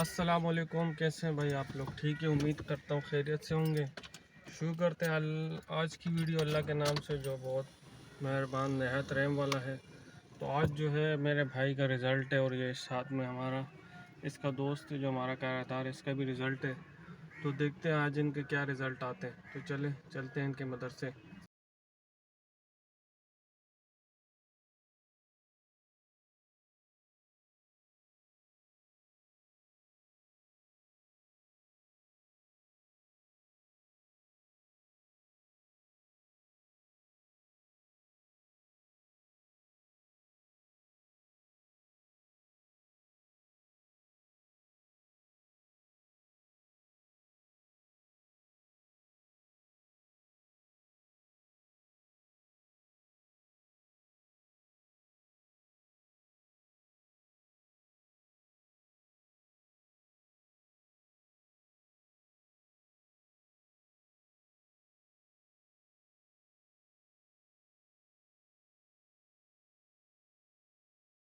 السلام علیکم، کیسے ہیں بھائی آپ لوگ؟ ٹھیک ہے، امید کرتا ہوں خیریت سے ہوں گے۔ شروع کرتے ہیں آج کی ویڈیو اللہ کے نام سے جو بہت مہربان نہایت رحم والا ہے۔ تو آج جو ہے میرے بھائی کا رزلٹ ہے، اور یہ ساتھ میں ہمارا اس کا دوست جو ہمارا کارآدار ہے، اس کا بھی رزلٹ ہے۔ تو دیکھتے ہیں آج ان کے کیا رزلٹ آتے ہیں۔ تو چلتے ہیں ان کے مدرسے۔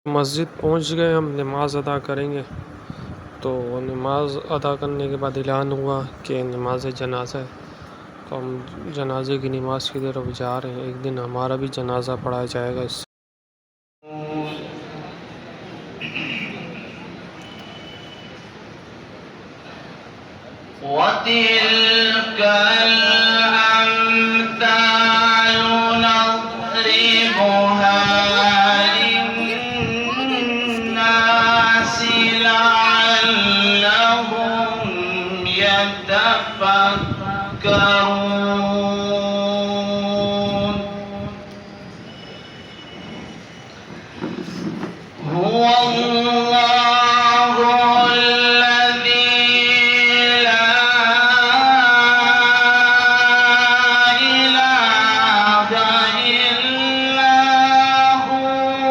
مسجد پہنچ گئے، ہم نماز ادا کریں گے۔ تو نماز ادا کرنے کے بعد اعلان ہوا کہ نماز جنازہ ہے، تو ہم جنازے کی نماز کی طرف جا رہے ہیں۔ ایک دن ہمارا بھی جنازہ پڑھایا جائے گا اس سے۔ وَتِلْكَ الْأَمْثَالُ نَضْرِبُهَا لِلنَّاسِ لَعَلَّهُمْ يَتَفَكَّرُونَ هُوَ اللَّهُ الَّذِي لَا إِلَٰهَ إِلَّا هُوَ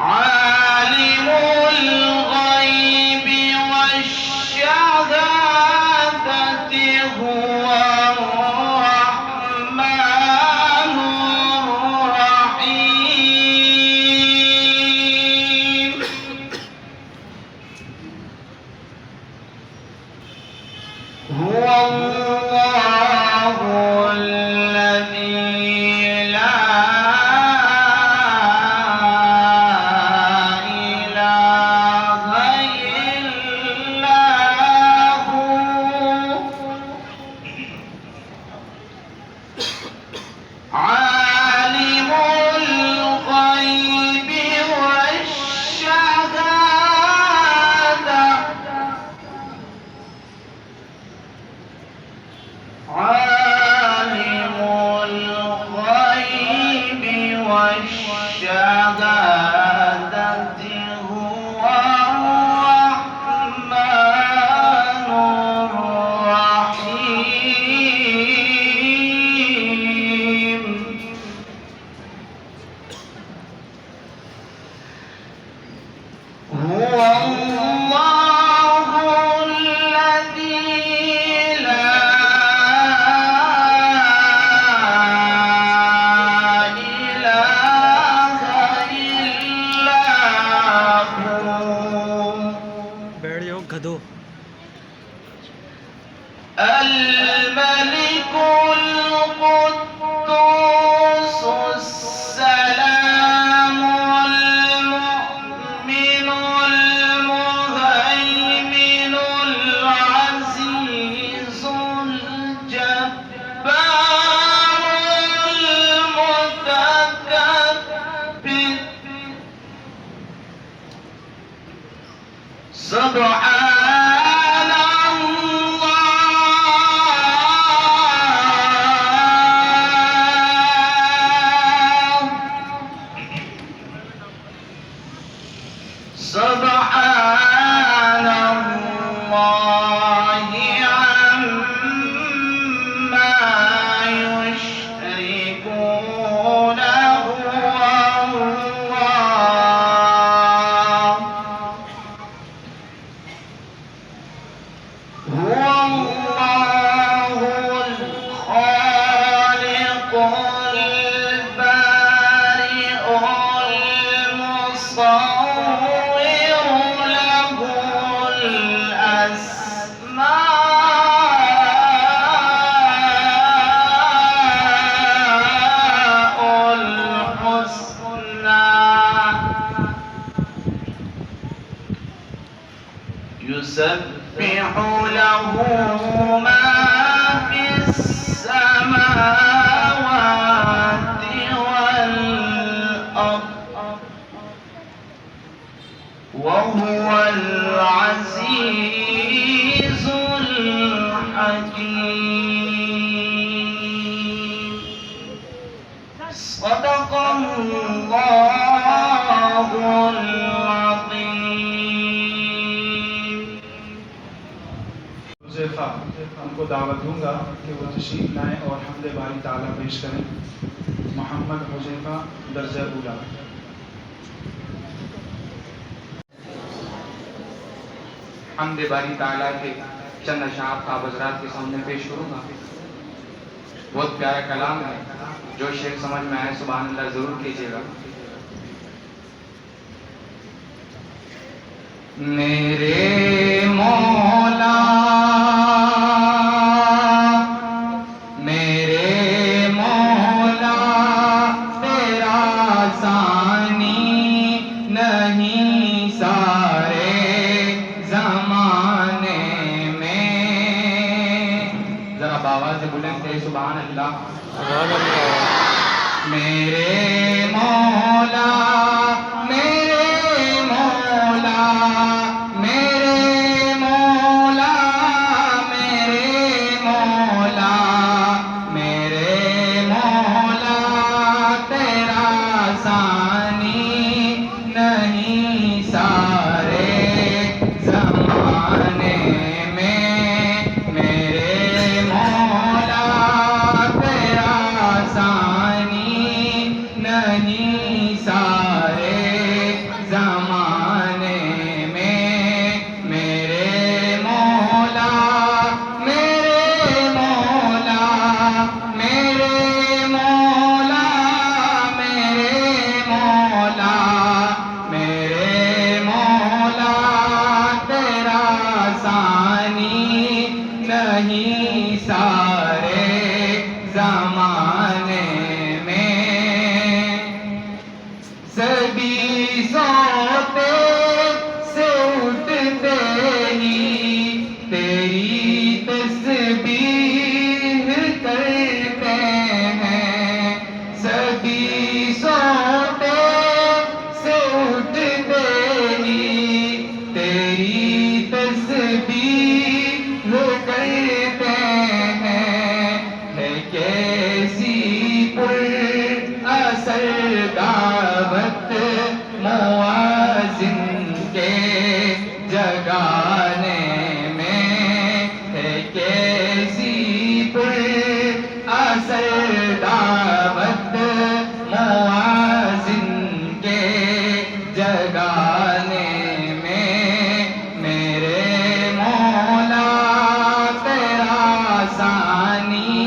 عَالِمُ الْغَيْبِ وَالشَّهَادَةِ هُوَ الرَّحْمَٰنُ الرَّحِيمُ هُوَ اللَّهُ الَّذِي لَا إِلَٰهَ إِلَّا هُوَ عَالِمُ الْغَيْبِ وَالشَّهَادَةِ عَالِمُ الْغَيْبِ وَالشَّهَادَةِ هُوَ الرَّحْمَٰنُ الرَّحِيمُ هُوَ اللَّهُ الَّذِي لَا إِلَٰهَ إِلَّا هُوَ بیٹھ جاؤ گدھو۔ الْمَلِكُ الْقُدُّوسُ السَّلَامُ الْمُؤْمِنُ الْمُهَيْمِنُ الْعَزِيزُ الْجَبَّارُ الْمُتَكَبِّرُ سبحان يسبح له ما في السماوات والأرض وهو العزيز الحكيم. صدق الله العظيم. حذیفہ ان کو دعوت دوں گا کہ وہ تشریف لائیں اور حمد باری تعالیٰ پیش کریں. محمد حذیفہ درجہ اولا. حمد باری تعالیٰ کے چند اشعار آپ حضرات کے سامنے پیش کروں گا. بہت پیارا کلام ہے، جو شعر سمجھ میں آئے سبحان اللہ ضرور کیجیے گا. میرے مولا میرے مولا تیرا ثانی نہیں سارے زمانے میں. ذرا باواز سے بلند تھے سبحان اللہ. سبحان اللہ. میرے مولا میرے مولا میرے مولا میرے مولا میرے مولا تیرا ثانی نہیں سارے زمانے میں. میرے مولا تیرا ثانی نہیں سارے زمانے میں. میرے مولا میرے مولا میرے مولا میرے مولا میرے مولا تیرا ثانی نہیں سارے زمانے میں. سبھی سوتے سے اٹھتے ہی تیری تسبیح کرتے ہیں. سبھی سوتے سے اٹھتے ہی تیری تسبیح کرتے ہیں. ہے کیسی پر اثر دعوت موازن کے جگانے میں. ہے کیسی پر اثر دعوت موازن کے جگانے میں. میرے مولا تیرا ثانی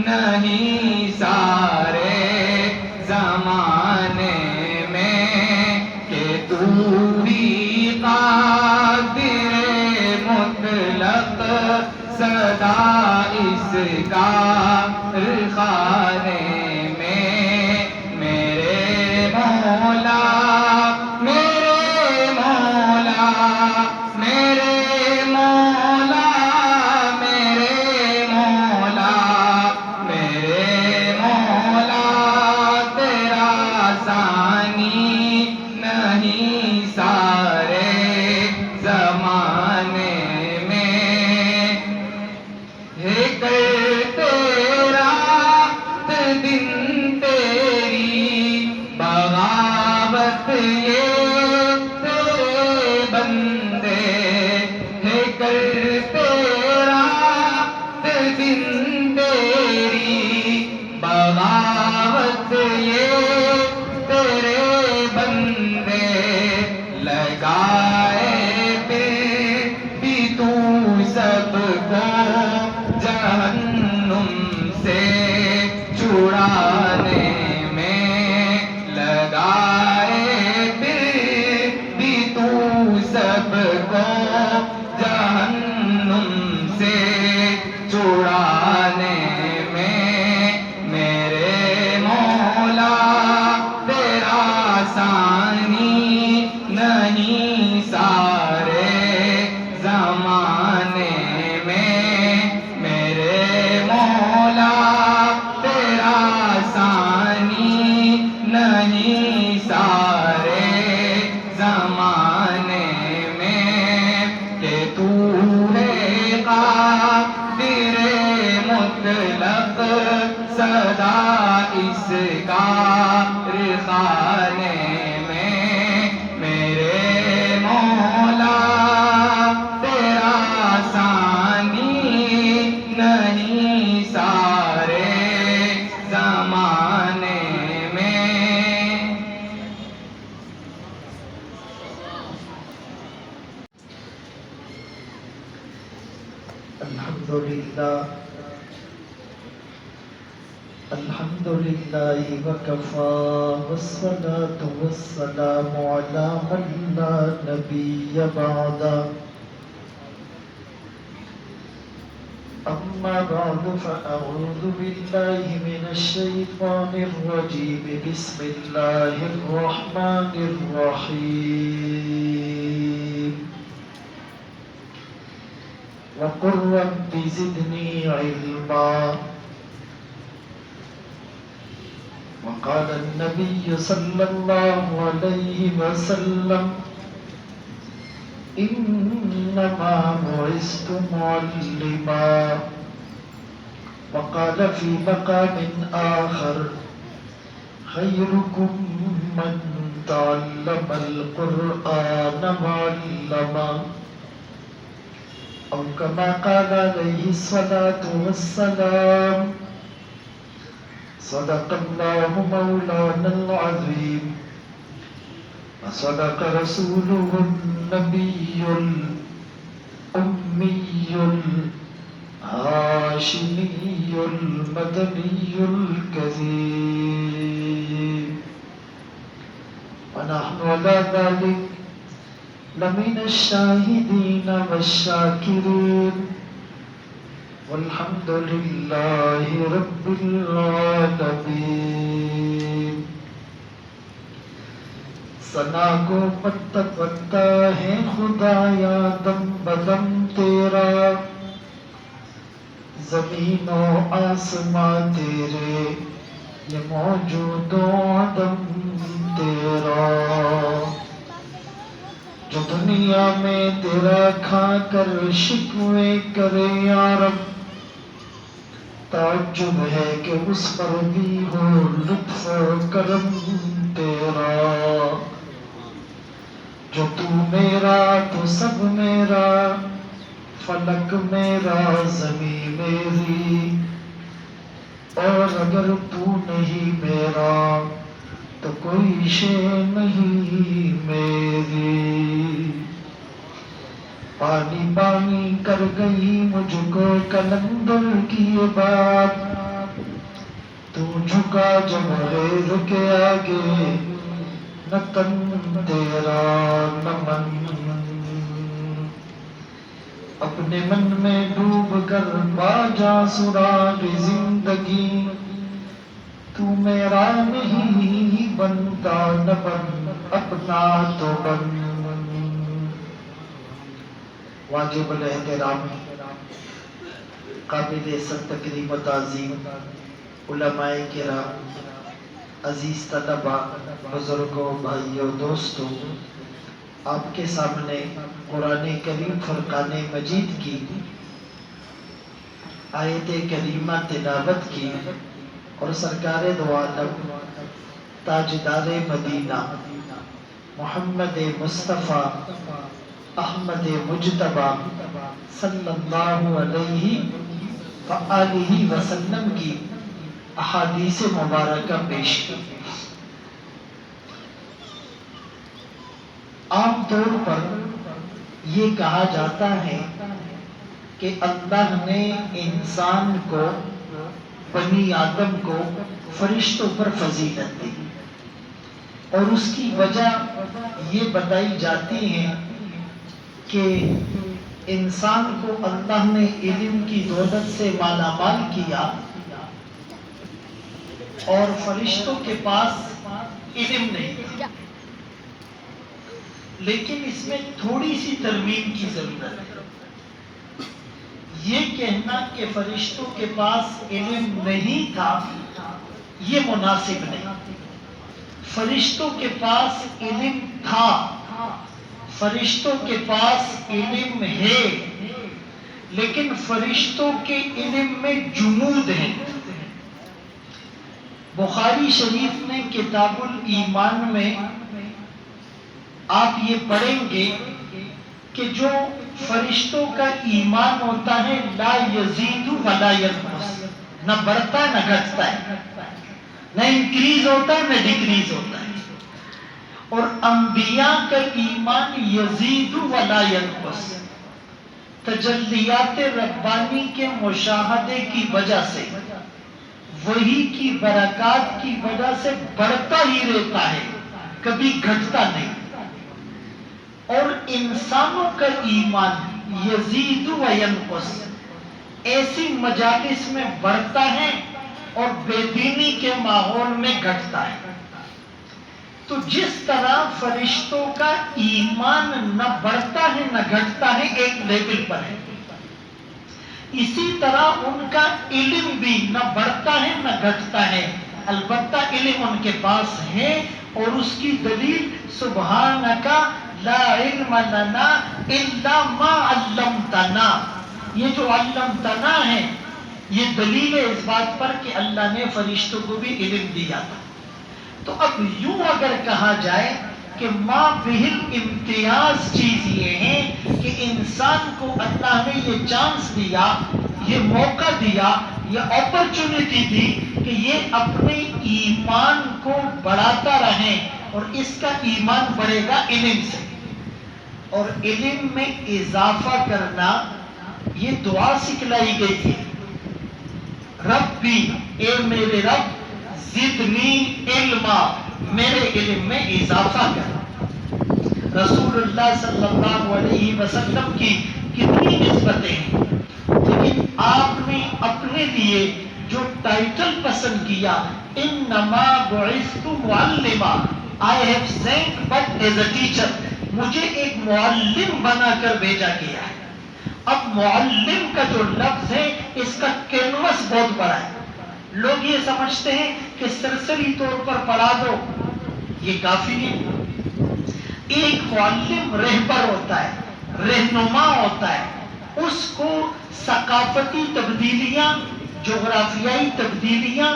نہیں سارے زمانے میں. کہ تو بھی قادر مطلق صدا اس کارخانے میں. میرے مولا میرے مولا میرے مولا میرے مولا میرے مولا تیرا ثانی نہیں سارے زمانے میں. ہے کرتے رات دن تیری بغاوت یہ تیرے بندے. ہے کرتے رات دن تیری بغاوت یہ تیرے بندے. لگائے بھی تو سب کو جہنم سے چھڑانے میں. لگائے بھی تو سب کو جہنم سے چھڑانے میں. میرے مولا تیرا ثانی نہیں سارے زمانے صدا اس کارخانے میں میرے مولا تیرا ثانی نہیں سارے زمانے میں. الحمد لله وكفى والصلاة والسلام على من لا نبي بعده. أما بعد فأعوذ بالله من الشيطان الرجيم. بسم الله الرحمن الرحيم. وقل رب زدني علما. وقال النبي صلى الله عليه وسلم إنما بعثت معلما. وقال في مقام آخر خيركم من تعلم القرآن وعلمه، أو كما قال عليه الصلاة والسلام. صدق الله مولانا العظيم وصدق رسوله النبي الأمي الهاشمي المدني الكريم. ونحن على ذلك لمن الشاهدين والشاكرين، والحمد لله رب العالمين. ثنا کو پتہ پتہ ہے خدایا دم بدم تیرا، زمین و آسمان تیرے یہ موجود و عدم تیرا. جو دنیا میں تیرا کھا کر شکوے کرے یا رب، تعجب ہے کہ اس پر بھی ہو لطف و کرم تیرا. جو تو میرا تو سب میرا، فلک میرا زمین میری، اور اگر تو نہیں میرا تو کوئی شے نہیں میری. پانی پانی کر گئی مجھ کو کلندر کی یہ بات، تو جھکا جب غیر کے آگے نہ تن تیرا نہ من. اپنے من میں ڈوب کر پا جا سراغ زندگی، تو میرا نہیں بنتا نہ بن اپنا تو بن. واجب الاحترام قابل سب تکریم و تعظیم علماء کرام، عزیز طلباء، بزرگوں، بھائیوں، دوستوں، آپ کے سامنے قرآن کریم فرقان مجید کی آیت کریمہ تلاوت کی، اور سرکار دو عالم تاجدار مدینہ محمد مصطفیٰ احمد مجتبیٰ صلی اللہ علیہ وآلہ وسلم کی احادیث مبارکہ پیش کی. عام طور پر یہ کہا جاتا ہے کہ اللہ نے انسان کو، بنی آدم کو فرشتوں پر فضیلت دی، اور اس کی وجہ یہ بتائی جاتی ہے کہ انسان کو اللہ نے علم کی دولت سے مالا مال کیا، اور فرشتوں کے پاس علم نہیں تھا. لیکن اس میں تھوڑی سی ترمیم کی ضرورت ہے. یہ کہنا کہ فرشتوں کے پاس علم نہیں تھا یہ مناسب نہیں. فرشتوں کے پاس علم تھا، فرشتوں کے پاس علم ہے، لیکن فرشتوں کے علم میں جمود ہے. بخاری شریف میں کتاب الایمان میں آپ یہ پڑھیں گے کہ جو فرشتوں کا ایمان ہوتا ہے لا یزید ولا ینقص، نہ بڑھتا ہے نہ گھٹتا ہے، نہ انکریز ہوتا ہے نہ ڈیکریز ہوتا ہے. اور انبیاء کا ایمان یزید ولا ینقص، تجلیات ربانی کے مشاہدے کی وجہ سے، وحی کی برکات کی وجہ سے بڑھتا ہی رہتا ہے، کبھی گھٹتا نہیں. اور انسانوں کا ایمان یزید و ینقص ایسی مجالس میں بڑھتا ہے اور بے دینی کے ماحول میں گھٹتا ہے. تو جس طرح فرشتوں کا ایمان نہ بڑھتا ہے نہ گھٹتا ہے، ایک لیول پر ہے، اسی طرح ان کا علم بھی نہ بڑھتا ہے نہ گھٹتا ہے. البتہ علم ان کے پاس ہے، اور اس کی دلیل سبحانک لا علم لنا الا ما علمتنا، یہ جو علمتنا ہے یہ دلیل ہے اس بات پر کہ اللہ نے فرشتوں کو بھی علم دیا تھا. تو اب یوں اگر کہا جائے کہ ما بہل امتیاز چیز یہ ہے کہ انسان کو اللہ نے یہ چانس دیا، یہ موقع دیا، یہ اپرچونٹی دی کہ یہ اپنے ایمان کو بڑھاتا رہے، اور اس کا ایمان بڑھے گا علم سے. اور علم میں اضافہ کرنا یہ دعا سکھلائی گئی تھی، ربی اے میرے رب زدنی علما، میرے علم میں اضافہ کر. رسول اللہ صلی اللہ علیہ وسلم کی کتنی نسبتیں ہیں، لیکن آپ نے اپنے لیے جو ٹائٹل پسند کیا، انما بعثت معلما، I have sent but as a teacher، مجھے ایک معلم بنا کر بھیجا گیا ہے. اب معلم کا جو لفظ ہے اس کا کینوس بہت بڑا ہے. لوگ یہ سمجھتے ہیں کہ سرسری طور پر پڑھا دو، یہ کافی نہیں. ایک معلم رہبر ہوتا ہے، رہنما ہوتا ہے، اس کو ثقافتی تبدیلیاں، جغرافیائی تبدیلیاں،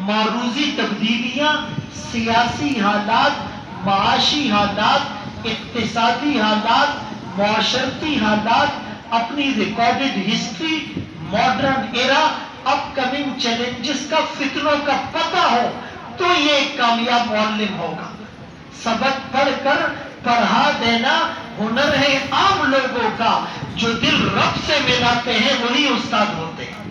معروضی تبدیلیاں، سیاسی حالات، معاشی حالات، اقتصادی حالات، معاشرتی حالات، اپنی ریکارڈڈ ہسٹری، ماڈرن ایرا، اپ کمنگ چیلنجز کا، فتنوں کا پتہ ہو تو یہ ایک کامیاب معلم ہوگا. سبق پڑھ کر پڑھا دینا ہنر ہے عام لوگوں کا، جو دل رب سے ملاتے ہیں وہی استاد ہوتے ہیں.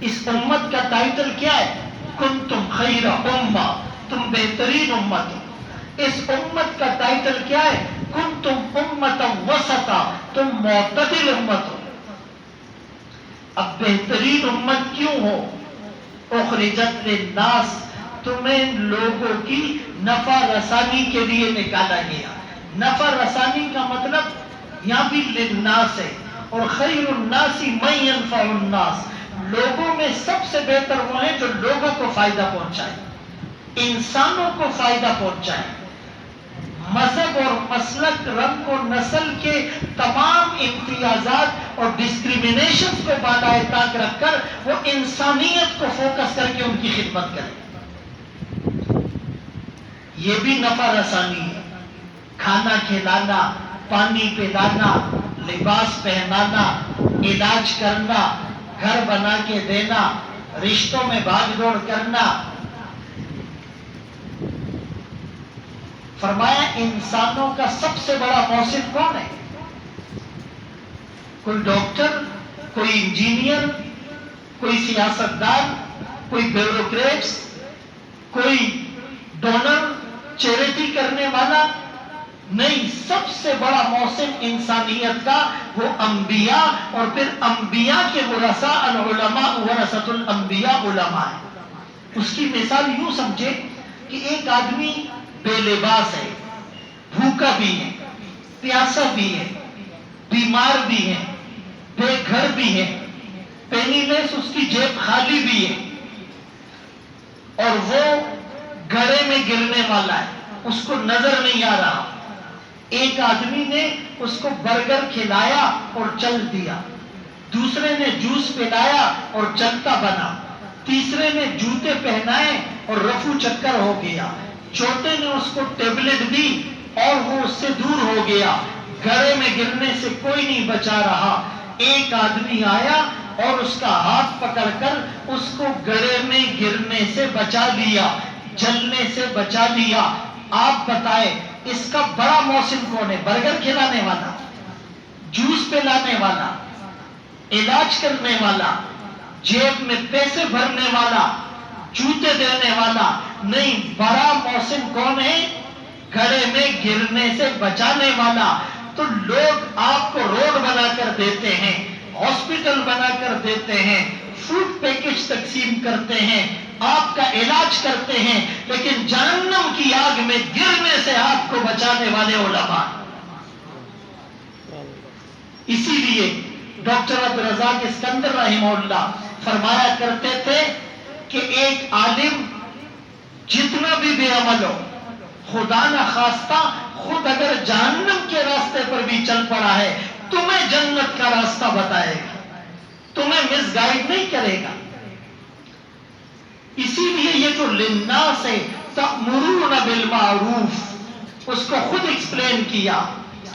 اس امت کا ٹائٹل کیا ہے؟ کنتم خیر امہ، تم بہترین امت ہو. اس امت کا ٹائٹل کیا ہے؟ کنتم امتا وسطا، تم معتدل امت ہو. اب بہترین امت کیوں ہو؟ اخرجت للناس، تمہیں لوگوں کی نفع رسانی کے لیے نکالا گیا. نفع رسانی کا مطلب یہاں بھی للناس ہے، اور خیر الناس من ينفع الناس، لوگوں میں سب سے بہتر وہ ہیں جو لوگوں کو فائدہ پہنچائے، انسانوں کو فائدہ پہنچائے. مذہب اور مسلک، رنگ اور نسل کے تمام امتیازات اور ڈسکریمنیشن کو بالائے طاق رکھ کر وہ انسانیت کو فوکس کر کے ان کی خدمت کرے. یہ بھی نفع رسانی ہے. کھانا کھلانا، پانی پلانا، لباس پہنانا، علاج کرنا، گھر بنا کے دینا، رشتوں میں بھاگ دوڑ کرنا. فرمایا انسانوں کا سب سے بڑا موصف کون ہے؟ کوئی ڈاکٹر، کوئی انجینئر، کوئی سیاستدان، کوئی بیوروکریٹس، کوئی ڈونر، چیریٹی کرنے والا نہیں. سب سے بڑا موصف انسانیت کا وہ انبیاء، اور پھر انبیاء کے ورثاء، العلماء ورثۃ الانبیاء، علماء ہے. اس کی مثال یوں سمجھے کہ ایک آدمی بے لباس ہے، بھوکا بھی ہے، پیاسا بھی ہے، بیمار بھی ہے، بے گھر بھی ہے، پینی لیس، اس کی جیب خالی بھی ہے، اور وہ گڑھے میں گرنے والا ہے، اس کو نظر نہیں آ رہا. ایک آدمی نے اس کو برگر کھلایا اور چل دیا، دوسرے نے جوس پلایا اور چلتا بنا، تیسرے نے جوتے پہنائے اور رفو چکر ہو گیا، چوتھے نے اس کو ٹیبلٹ دی اور وہ اس سے دور ہو گیا، گڑھے میں گرنے سے کوئی نہیں بچا رہا۔ ایک آدمی آیا اور اس کا ہاتھ پکڑ کر اس کو گڑھے میں گرنے سے بچا لیا، جلنے سے بچا لیا۔ آپ بتائیں اس کا بڑا محسن کون ہے؟ برگر کھلانے والا، جوس پلانے والا، علاج کرنے والا، جیب میں پیسے بھرنے والا، جوتے دینے والا؟ نہیں، بڑا محسن کون ہے؟ گڑھے میں گرنے سے بچانے والا۔ تو لوگ آپ کو روڈ بنا کر دیتے ہیں، ہاسپٹل بنا کر دیتے ہیں، فوڈ پیکج تقسیم کرتے ہیں، آپ کا علاج کرتے ہیں، لیکن جہنم کی آگ میں گرنے سے آپ کو بچانے والے علماء۔ اسی لیے ڈاکٹر عبدالرزاق اسکندر رحمہ اللہ فرمایا کرتے تھے کہ ایک عالم جتنا بھی بے عمل ہو، خدا نہ خواستہ خود اگر جہنم کے راستے پر بھی چل پڑا ہے، تمہیں جنت کا راستہ بتائے گا، تمہیں مس گائیڈ نہیں کرے گا۔ اسی لیے یہ جو للناس ہے تأمرون بالمعروف، اس کو خود ایکسپلین کیا،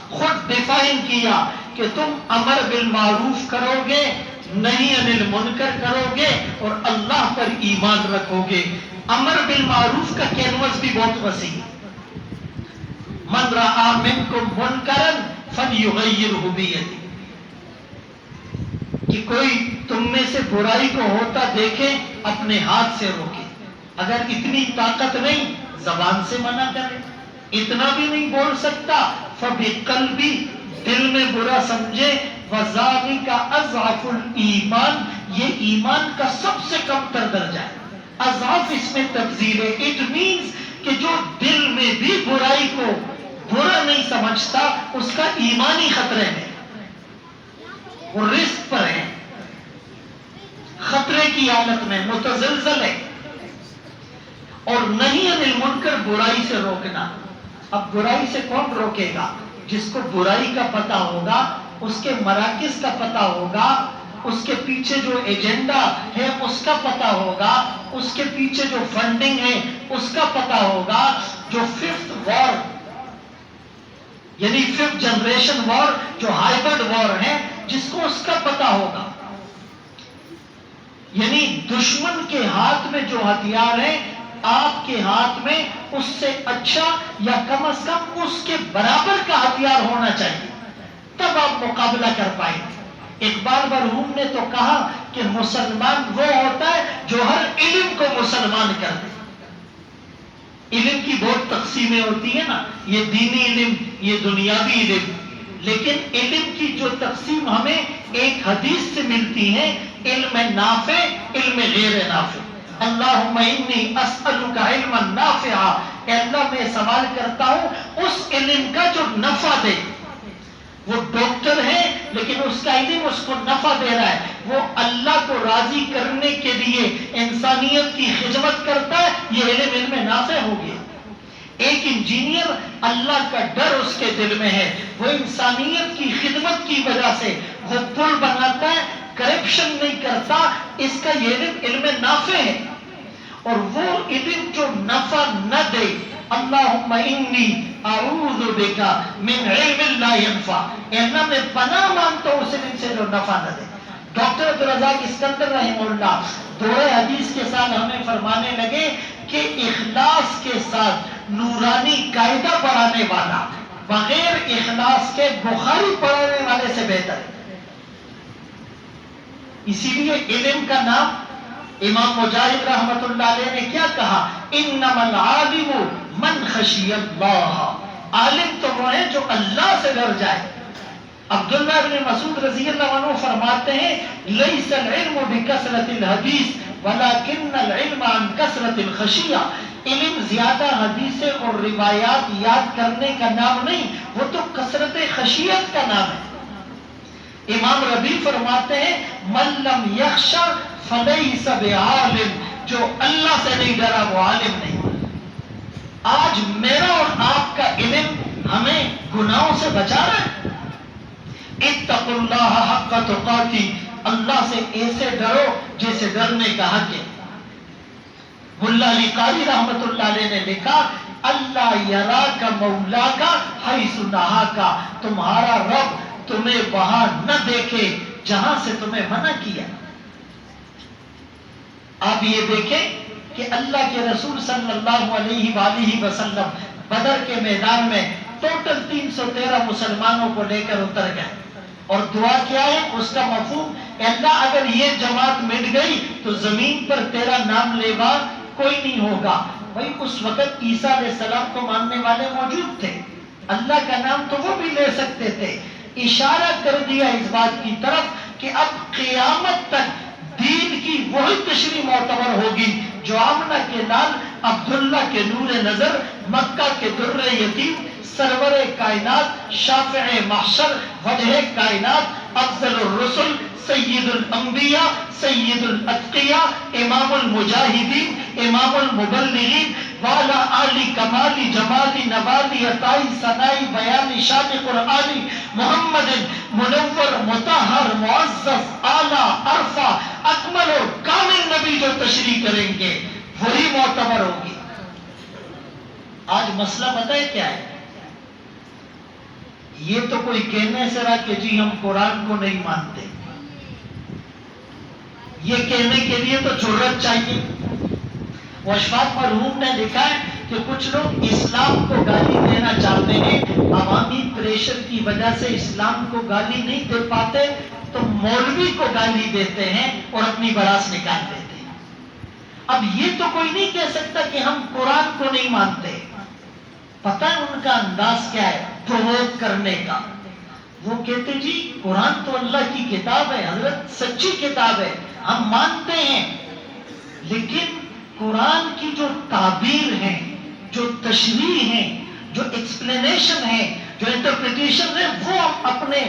خود ڈیفائن کیا کہ تم امر بالمعروف کرو گے، نہیں انل منکر کرو گے اور اللہ پر ایمان رکھو گے۔ امر بالمعروف کا کینوس بھی بہت وسیع ہے۔ من رأى منکم منکرا فلیغیرہ بیدہ، کہ کوئی تم میں سے برائی کو ہوتا دیکھے اپنے ہاتھ سے روکے۔ اگر اتنی طاقت نہیں، زبان سے منع کرے، اتنا بھی نہیں بول سکتا، فبقلبی، دل میں برا سمجھے، وذالک اضعف الایمان، یہ ایمان کا سب سے کم تر درجہ ہے۔ اضعف اس میں تفضیل ہے، اٹ مینز کہ جو دل میں بھی برائی کو برا نہیں سمجھتا، اس کا ایمانی خطرے میں، وہ رسک پر ہے، خطرے کی حالت میں، متزلزل ہے۔ اور نہیں انل منکر، برائی سے روکنا۔ اب برائی سے کون روکے گا؟ جس کو برائی کا پتہ ہوگا، اس کے مراکز کا پتہ ہوگا، اس کے پیچھے جو ایجنڈا ہے اس کا پتہ ہوگا، اس کے پیچھے جو فنڈنگ ہے اس کا پتہ ہوگا، جو ففتھ وار یعنی ففتھ جنریشن وار، جو ہائبرڈ وار ہے، جس کو اس کا پتہ ہوگا۔ یعنی دشمن کے ہاتھ میں جو ہتھیار ہے، آپ کے ہاتھ میں اس سے اچھا یا کم از کم اس کے برابر کا ہتھیار ہونا چاہیے، تب آپ مقابلہ کر پائیں۔ اقبال مرحوم نے تو کہا کہ مسلمان وہ ہوتا ہے جو ہر علم کو مسلمان کر دے۔ علم کی بہت تقسیمیں ہوتی ہیں نا، یہ دینی علم، یہ دنیاوی علم، لیکن علم کی جو تقسیم ہمیں ایک حدیث سے ملتی ہے، علم نافع، علم غیر نافع۔ اللہم انی اسألک علما نافعا، اے اللہ میں سوال کرتا ہوں اس علم کا جو نفع دے۔ وہ ڈاکٹر ہے لیکن اس کا علم اس کو نفع دے رہا ہے، وہ اللہ کو راضی کرنے کے لیے انسانیت کی خدمت کرتا ہے، یہ علم نافع ہو گیا۔ ایک انجینئر، اللہ کا ڈر اس کے دل میں ہے، وہ انسانیت کی خدمت کی وجہ سے وہ پل بناتا ہے، کرپشن نہیں کرتا، اس کا یہ علم نافع ہے۔ اور وہ علم جو نفع نہ دے، اللہم انی اعوذ بک من علم لا ینفع، اے اللہ میں پناہ مانتا ہوں اس علم سے جو نفع نہ دے۔ ڈاکٹر عبدالرزاق اسکندر رحمہ اللہ دورہ حدیث کے ساتھ ہمیں فرمانے لگے کہ اخلاص کے ساتھ نورانی قاعدہ پڑھانے والا بغیر اخلاص کے بخاری پڑھانے والے سے بہتر ہے۔ اسی لیے علم کا نام امام مجاہد رحمت اللہ علیہ نے کیا کہا؟ انما العالم من خشی اللہ، عالم تو وہ ہے جو اللہ سے ڈر جائے۔ عبداللہ بن مسعود رضی اللہ عنہ فرماتے ہیں لیس العلم بکثرت الحدیث ولکن العلم عن کثرت الخشیہ، علم زیادہ حدیثیں اور روایات یاد کرنے کا نام نہیں، وہ تو کثرت خشیت کا نام ہے۔ امام ربیع فرماتے ہیں من لم یخشى فلیس بعالم، جو اللہ سے نہیں ڈرا وہ عالم نہیں۔ آج میرا اور آپ کا علم ہمیں گناہوں سے بچا رہا ہے۔ اتقوا اللہ حق تقاتی، اللہ سے ایسے ڈرو جیسے ڈرنے کا حق ہے۔ ملا علی قاری رحمت اللہ علیہ نے لکھا اللہ یرا کا مولا کا حیث نہا کا، تمہارا رب تمہیں وہاں نہ دیکھے جہاں سے تمہیں منع کیا۔ آپ یہ دیکھیں کہ اللہ کے رسول صلی اللہ علیہ وآلہ وسلم بدر کے میدان میں ٹوٹل 313 مسلمانوں کو لے کر اتر گئے، اور دعا کیا ہے اس کا مفہوم کہ اللہ اگر یہ جماعت مٹ گئی تو زمین پر تیرا نام لیوا کوئی نہیں ہوگا۔ بھائی اس وقت عیسیٰ علیہ السلام کو ماننے والے موجود تھے، اللہ کا نام تو وہ بھی لے سکتے تھے۔ اشارہ کر دیا اس بات کی طرف کہ اب قیامت تک دین کی وہی تشریح معتبر ہوگی جو آمنہ کے لال عبداللہ کے نور نظر، مکہ کے در یتیم، سرور کائنات، شافع محشر، وجہ کائنات، افضل الرسل، سید الانبیاء، سید الاتقیاء، امام المجاہدین، امام المبلغین، والا علی کمالی جمالی نوالی عطائی ثنائی بیانی شان قرآنی، محمد منور مطہر معزز اعلیٰ عرفہ اکمل اور کامل نبی جو تشریح کریں گے وہی معتبر ہوگی۔ آج مسئلہ بتائے کیا ہے؟ یہ تو کوئی کہنے سے رہا کہ جی ہم قرآن کو نہیں مانتے، یہ کہنے کے لیے تو جرأت چاہیے۔ وشفاق مرحوم نے لکھا ہے کہ کچھ لوگ اسلام کو گالی دینا چاہتے ہیں، عوامی پریشر کی وجہ سے اسلام کو گالی نہیں دے پاتے تو مولوی کو گالی دیتے ہیں اور اپنی بڑاس نکال دیتے ہیں۔ اب یہ تو کوئی نہیں کہہ سکتا کہ ہم قرآن کو نہیں مانتے۔ پتہ ہے ان کا انداز کیا ہے پرووک کرنے کا؟ وہ کہتے جی قرآن تو اللہ کی کتاب ہے حضرت، سچی کتاب ہے، ہم مانتے ہیں، لیکن قرآن کی جو تعبیر ہے، جو تشریح ہے، جو ایکسپلینیشن ہے، جو انٹرپریٹیشن ہے، وہ ہم اپنے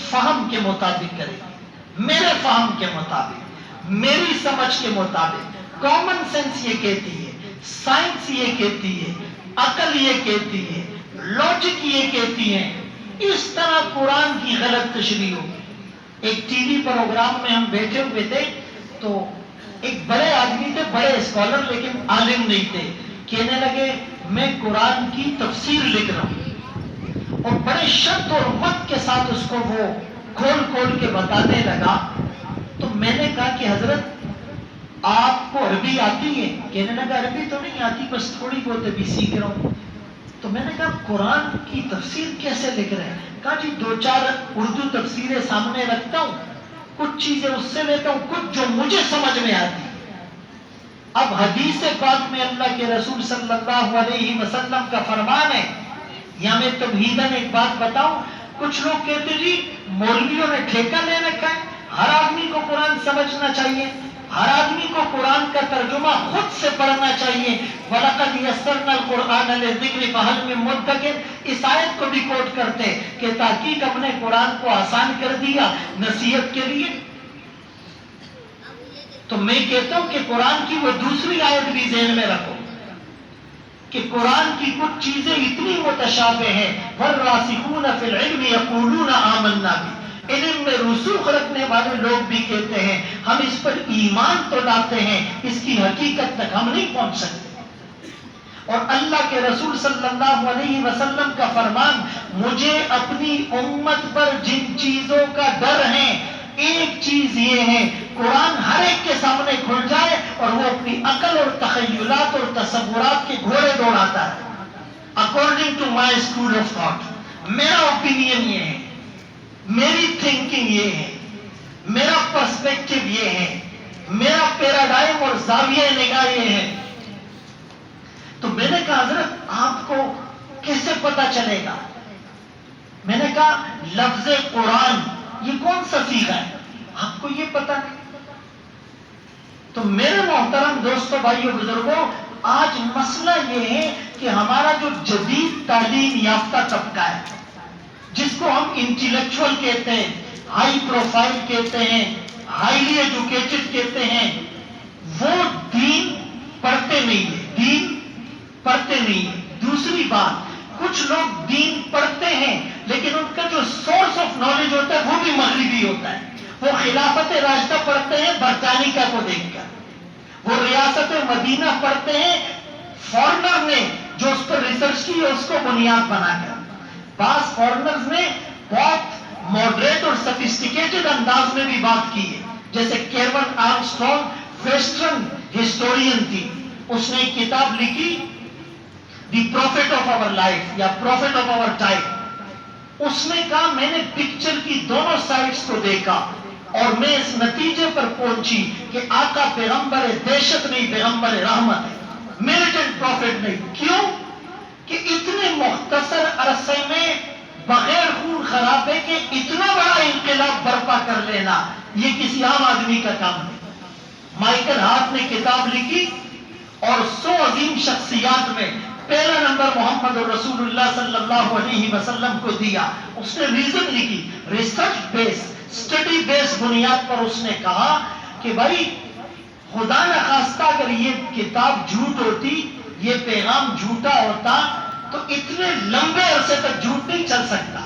فہم کے مطابق کریں، میرے فہم کے مطابق، میری سمجھ کے مطابق۔ کامن سینس یہ کہتی ہے، سائنس یہ کہتی ہے، عقل یہ کہتی ہے، لاجک یہ کہتی ہے، اس طرح قرآن کی غلط تشریح ہو۔ ایک ٹی وی پروگرام میں ہم بیٹھے ہوئے تھے تو ایک بڑے آدمی تھے، بڑے اسکالر لیکن عالم نہیں تھے، کہنے لگے میں قرآن کی تفسیر لکھ رہا ہوں، اور بڑے شد اور مت کے ساتھ اس کو وہ کھول کھول کے بتانے لگا۔ تو میں نے کہا کہ حضرت آپ کو عربی آتی ہے؟ کہنے لگا عربی تو نہیں آتی، بس تھوڑی بہت ابھی سیکھ رہا ہوں۔ تو میں نے کہا قرآن کی تفسیر کیسے لکھ رہے ہیں؟ کہا جی 2-4 اردو تفسیریں سامنے رکھتا ہوں، کچھ چیزیں اس سے لیتا ہوں، کچھ جو مجھے سمجھ میں آتی۔ اب حدیث پاک میں اللہ کے رسول صلی اللہ علیہ وسلم کا فرمان ہے، یہاں میں تمہیداً ایک بات بتاؤں، کچھ لوگ کہتے جی مولویوں نے ٹھیکہ لے رکھا ہے، ہر آدمی کو قرآن سمجھنا چاہیے، ہر آدمی کو قرآن کا ترجمہ خود سے پڑھنا چاہیے۔ وَلَقَدْ يَسَّرْنَا الْقُرْآنَ لِلذِّكْرِ فَهَلْ مِن مُدَّكِرٍ، اس آیت کو بھی کوٹ کرتے کہ تحقیق ہم نے قرآن کو آسان کر دیا نصیحت کے لیے۔ تو میں کہتا ہوں کہ قرآن کی وہ دوسری آیت بھی ذہن میں رکھو کہ قرآن کی کچھ چیزیں اتنی متشابہ ہیں، وَالرَّاسِخُونَ فِي الْعِلْمِ يَقُولُونَ آمَنَّا بِهِ، علم میں رسوخ رکھنے والے لوگ بھی کہتے ہیں ہم اس پر ایمان تو لاتے ہیں، اس کی حقیقت تک ہم نہیں پہنچ سکتے۔ اور اللہ کے رسول صلی اللہ علیہ وسلم کا فرمان، مجھے اپنی امت پر جن چیزوں کا ڈر ہے، ایک چیز یہ ہے قرآن ہر ایک کے سامنے کھل جائے اور وہ اپنی عقل اور تخیلات اور تصورات کے گھوڑے دوڑاتا ہے۔ According to my school of thought, میرا اوپینین یہ ہے، میری تھنکنگ یہ ہے، میرا پرسپیکٹو یہ ہے، میرا پیراڈائم اور زاویہ نگاہ یہ ہے۔ تو میں نے کہا حضرت آپ کو کیسے پتا چلے گا؟ میں نے کہا لفظ قرآن یہ کون سا صیغہ ہے؟ آپ کو یہ پتا نہیں۔ تو میرے محترم دوستوں، بھائیوں، بزرگوں، آج مسئلہ یہ ہے کہ ہمارا جو جدید تعلیم یافتہ طبقہ ہے، جس کو ہم انٹیلیکچوئل کہتے ہیں، ہائی پروفائل کہتے ہیں، ہائیلی ایجوکیٹڈ کہتے ہیں، وہ دین پڑھتے نہیں ہیں، دین پڑھتے نہیں ہیں۔ دوسری بات، کچھ لوگ دین پڑھتے ہیں لیکن ان کا جو سورس آف نالج ہوتا ہے وہ بھی مغربی ہوتا ہے۔ وہ خلافت راشدہ پڑھتے ہیں برطانیہ کو دیکھ کر، وہ ریاست مدینہ پڑھتے ہیں فورنر نے جو اس پر ریسرچ کی ہے اس کو بنیاد بنا کر. بعض فورنرز نے بہت ماڈریٹ اور سفسٹیکیٹڈ انداز میں بھی بات کی ہے، جیسے کیرون آرمسٹرانگ ویسٹرن ہسٹورین تھی، اس نے ایک کتاب لکھی دی پروفیٹ آف آور لائف یا پروفیٹ آف آور ٹائم. اس نے کہا میں نے پکچر کی دونوں سائڈز کو دیکھا اور میں اس نتیجے پر پہنچی کہ آقا پیغمبر دہشت نہیں، پیغمبر رحمت ہے، میلیٹنٹ پروفیٹ نہیں. کیوں کہ اتنے مختصر عرصے میں بغیر خون خرابے کے اتنا بڑا انقلاب برپا کر لینا یہ کسی عام آدمی کا کام نہیں. مائیکل ہارٹ نے کتاب لکھی اور 100 عظیم شخصیات میں پہلا نمبر محمد رسول اللہ صلی اللہ علیہ وسلم کو دیا. اس نے ریزن لکھی، ریسرچ بیس، اسٹڈی بیس بنیاد پر. اس نے کہا کہ بھائی خدا نخواستہ اگر یہ کتاب جھوٹ ہوتی، یہ پیغام جھوٹا ہوتا تو اتنے لمبے عرصے تک جھوٹ نہیں چل سکتا،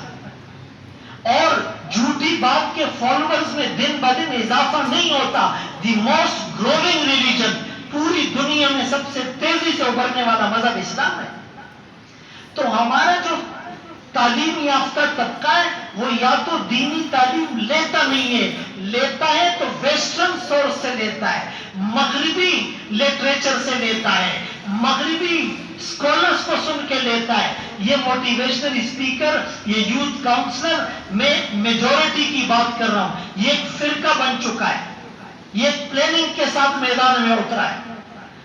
اور جھوٹی بات کے فالوورز میں دن بدن اضافہ نہیں ہوتا. دی موسٹ گروئنگ ریلیجن، پوری دنیا میں سب سے تیزی سے ابھرنے والا مذہب اسلام ہے. تو ہمارا جو تعلیم یافتہ طبقہ ہے وہ یا تو دینی تعلیم لیتا نہیں ہے، لیتا ہے تو ویسٹرن سورس سے لیتا ہے، مغربی لٹریچر سے لیتا ہے، مغربی اسکالرس کو سن کے لیتا ہے. یہ موٹیویشنل اسپیکر، یہ یوتھ کاؤنسلر، میں میجورٹی کی بات کر رہا ہوں، یہ ایک فرقہ بن چکا ہے، یہ پلاننگ کے ساتھ میدان میں اترا ہے.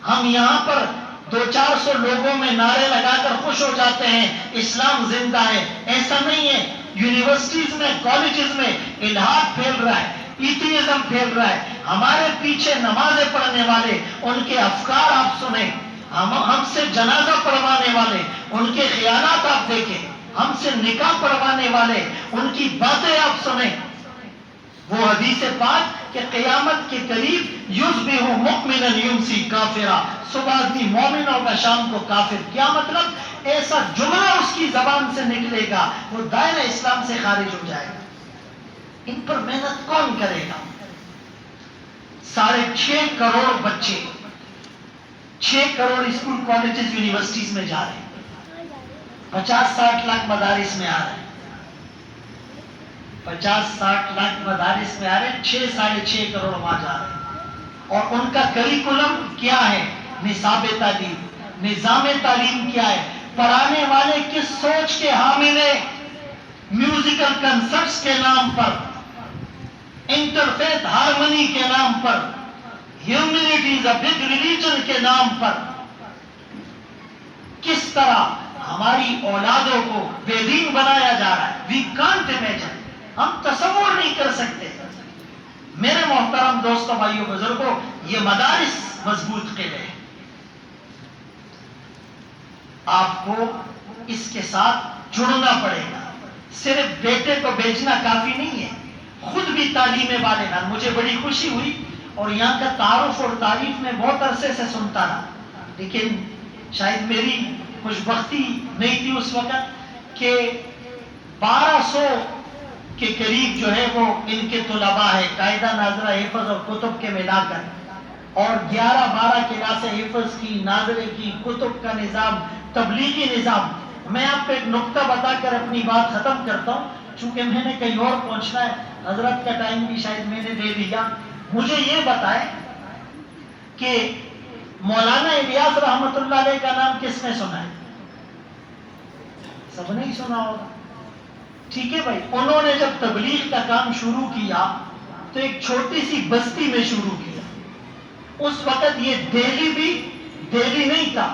ہم یہاں پر 200-400 لوگوں میں نعرے لگا کر خوش ہو جاتے ہیں اسلام زندہ ہے. ایسا نہیں ہے. یونیورسٹیز میں، کالجز میں الہاد پھیل رہا ہے، ایتھیزم پھیل رہا ہے. ہمارے پیچھے نمازیں پڑھنے والے، ان کے افکار آپ سنیں، ہم سے جنازہ پڑھوانے والے، ان کے خیالات آپ دیکھیں، ہم سے نکاح پڑھوانے والے، ان کی باتیں آپ سنیں. وہ حدیث پاک کہ قیامت کے قریب یصبح مؤمنا یمسی کافرا، صبح آدمی مومن ہوگا شام کو کافر. کیا مطلب؟ ایسا جملہ اس کی زبان سے نکلے گا وہ دائرہ اسلام سے خارج ہو جائے گا. ان پر محنت کون کرے گا؟ 6.5 کروڑ بچے 6 کروڑ اسکول کالجز یونیورسٹیز میں جا رہے ہیں، 50-60 لاکھ مدارس میں آ رہے ہیں، 50-60 لاکھ مدارس میں آ رہے ہیں، 6-6.5 کروڑ وہاں جا رہے ہیں. اور ان کا کریکولم کیا ہے؟ نصاب تعلیم، نظام تعلیم کیا ہے؟ پڑھانے والے کس سوچ کے حامل ہیں؟ میوزیکل کنسرٹس کے نام پر، انٹرفیتھ ہارمنی کے نام پر، humanity is a big religion کے نام پر. کس طرح ہماری اولادوں کو بے دین بنایا جا رہا ہے. وی کانٹ امیجن، ہم تصور نہیں کر سکتے. میرے محترم دوستوں، بھائیوں، بزرگوں، یہ مدارس مضبوط قلعے ہیں. آپ کو اس کے ساتھ جڑنا پڑے گا. صرف بیٹے کو بیچنا کافی نہیں ہے، خود بھی تعلیم بالغ. مجھے بڑی خوشی ہوئی اور یہاں کا تعارف اور تعریف میں بہت عرصے سے سنتا رہا، لیکن شاید میری خوش بختی نہیں تھی اس وقت کہ 1200 کے قریب جو ہے وہ ان کے طلباء ہے، قاعدہ ناظرہ حفظ اور کتب کے ملا کر، اور 11-12 کلاسیں حفظ کی، ناظرے کی، کتب کا نظام، تبلیغی نظام. میں آپ کو ایک نقطہ بتا کر اپنی بات ختم کرتا ہوں، چونکہ میں نے کہیں اور پہنچنا ہے، حضرت کا ٹائم بھی شاید میں نے دے دیا. مجھے یہ بتائیں کہ مولانا الیاس رحمت اللہ علیہ کا نام کس نے سنا ہے؟ سب نے ہی سنا ہوگا. ٹھیک ہے بھائی، انہوں نے جب تبلیغ کا کام شروع کیا تو ایک چھوٹی سی بستی میں شروع کیا. اس وقت یہ دہلی بھی دہلی نہیں تھا،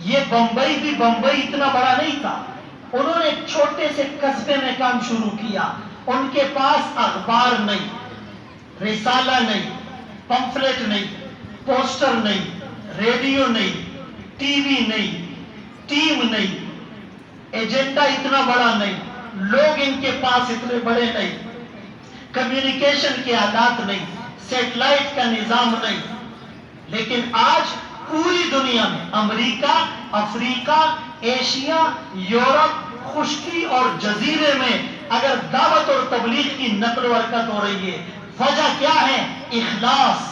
یہ بمبئی بھی بمبئی اتنا بڑا نہیں تھا. انہوں نے ایک چھوٹے سے قصبے میں کام شروع کیا. ان کے پاس اخبار نہیں، رسالہ نہیں، پمفلٹ نہیں، پوسٹر نہیں، ریڈیو نہیں، ٹی وی نہیں، ٹیم نہیں، ایجنڈا اتنا بڑا نہیں، لوگ ان کے پاس اتنے بڑے نہیں، کمیونیکیشن کے آلات نہیں، سیٹلائٹ کا نظام نہیں. لیکن آج پوری دنیا میں امریکہ، افریقہ، ایشیا، یورپ، خشکی اور جزیرے میں اگر دعوت اور تبلیغ کی نقل و حرکت ہو رہی ہے، وجہ کیا ہے؟ اخلاص.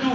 2,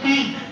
3,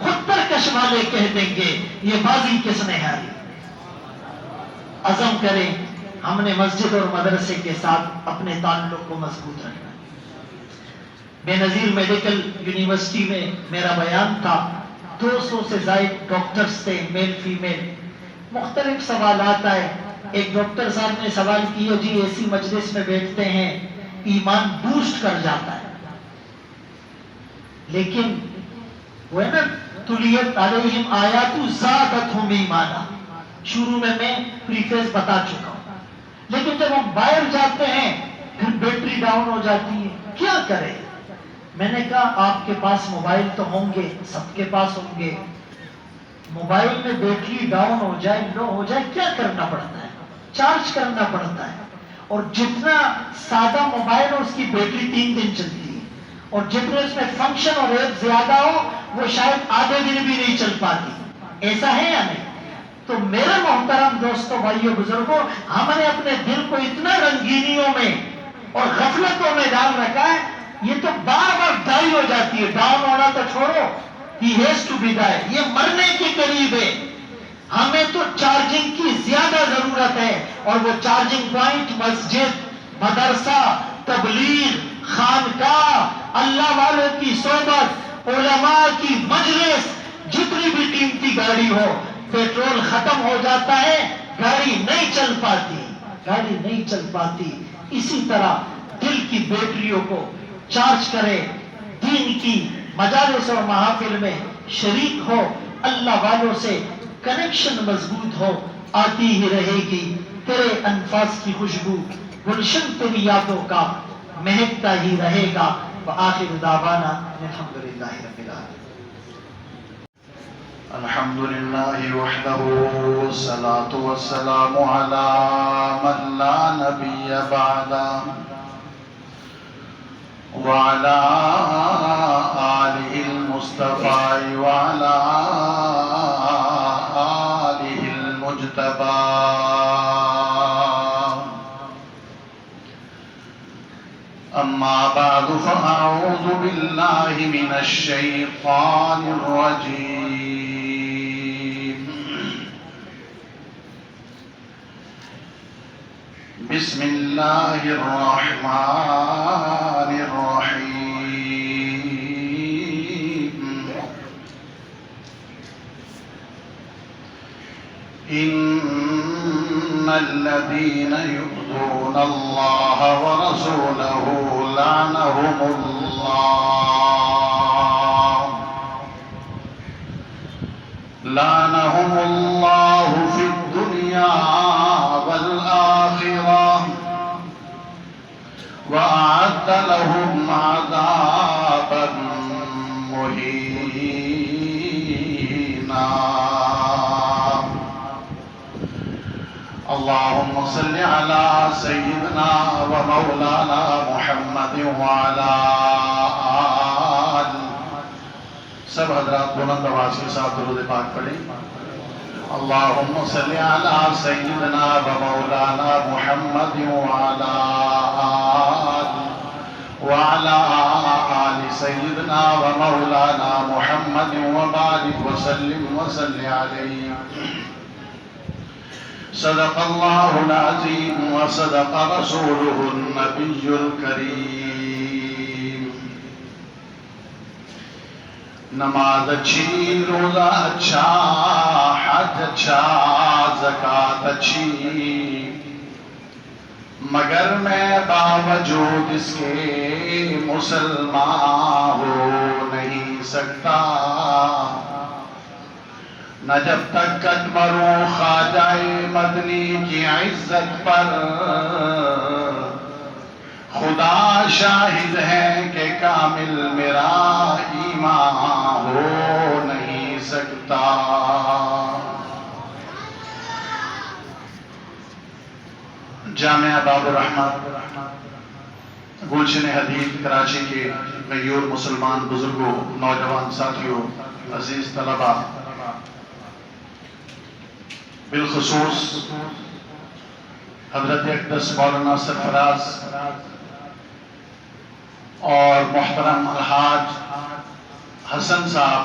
خود ترکش والے کہہ دیں گے یہ بازی کس نے ہاری۔ عزم کریں ہم نے مسجد اور مدرسے کے ساتھ اپنے تعلق کو مضبوط رکھنا۔ بے نظیر میڈیکل یونیورسٹی میں میرا بیان تھا، 200 سے زائد ڈاکٹرز تھے، میل فیمیل، مختلف سوالات آئے۔ ایک ڈاکٹر صاحب نے سوال کیا، جی ایسی مجلس میں بیٹھتے ہیں ایمان بوسٹ کر جاتا ہے، لیکن وہ ہے نا تلیت علیہم آیات زادتہم ایمانا، شروع میں پریفیس بتا چکا ہوں، لیکن جب ہم باہر جاتے ہیں پھر بیٹری ڈاؤن ہو جاتی ہے، کیا کریں؟ میں نے کہا آپ کے پاس موبائل تو ہوں گے، سب کے پاس ہوں گے، موبائل میں بیٹری ڈاؤن ہو جائے، لو ہو جائے، کیا کرنا پڑتا ہے؟ چارج کرنا پڑتا ہے، اور جتنا سادہ موبائل ہو اس کی بیٹری 3 دن چلتی ہے، اور جتنے اس میں فنکشن اور ایپ زیادہ ہو وہ شاید آدھے دن بھی نہیں چل پاتی۔ ایسا ہے یا نہیں؟ تو میرے محترم دوستوں، بھائیوں، بزرگوں، ہم نے اپنے دل کو اتنا رنگینیوں میں اور غفلتوں میں ڈال رکھا ہے، یہ تو بار بار ڈائی ہو جاتی ہے، ڈاؤن ہونا تو چھوڑو، he has to be die، یہ مرنے کے قریب ہے۔ ہمیں تو چارجنگ کی زیادہ ضرورت ہے، اور وہ چارجنگ پوائنٹ مسجد، مدرسہ، تبلیغ، خانقاہ، اللہ والوں کی صحبت، علماء کی مجلس، جتنی بھی قیمتی گاڑی ہو، پیٹرول ختم ہو جاتا ہے، گاڑی نہیں چل پاتی، گاڑی نہیں چل پاتی۔ اسی طرح دل کی بیٹریوں کو چارج کرے، دین کی مجالس اور محافل میں شریک ہو، اللہ والوں سے کنیکشن مضبوط ہو، آتی ہی رہے گی تیرے انفاس کی خوشبو، گلشن تیری یادوں کا مہکتا ہی رہے گا۔ وآخر دعوانا الحمدللہ رب العالمین۔ الحمد لله وحده والصلاة والسلام على من لا نبي بعده وعلى آله المصطفى وعلى آله المجتبى، أما بعد فأعوذ بالله من الشيطان الرجيم، بسم الله الرحمن الرحيم، إن الذين يؤذون الله ورسوله لعنهم الله في الدنيا والآخرة وأعد لهم عذابا مهينا۔ اللهم صل على سيدنا ومولانا محمد وعلى آل۔ سب حضرات بلند آواز کے ساتھ درود پاک پڑھیں۔ اللهم صل على سيدنا ومولانا محمد وعلى آل سيدنا ومولانا محمد وبارك وسلم عليه۔ صدق الله العظيم وصدق رسوله النبي الكريم۔ نماز اچھی، روزہ اچھا، حج اچھا، زکوٰۃ اچھی، مگر میں باوجود اس کے مسلمان ہو نہیں سکتا، نہ جب تک کٹ مروں خواجہ مدنی کی عزت پر، خدا شاہد ہے کہ کامل میرا ایمان ہو نہیں سکتا۔ جامعہ باب الرحمت، گلشن حدیث کراچی کے غیور مسلمان بزرگوں، نوجوان ساتھیوں، عزیز طلباء، بالخصوص حضرت اقدس مولانا سرفراز اور محترم الحاج حسن صاحب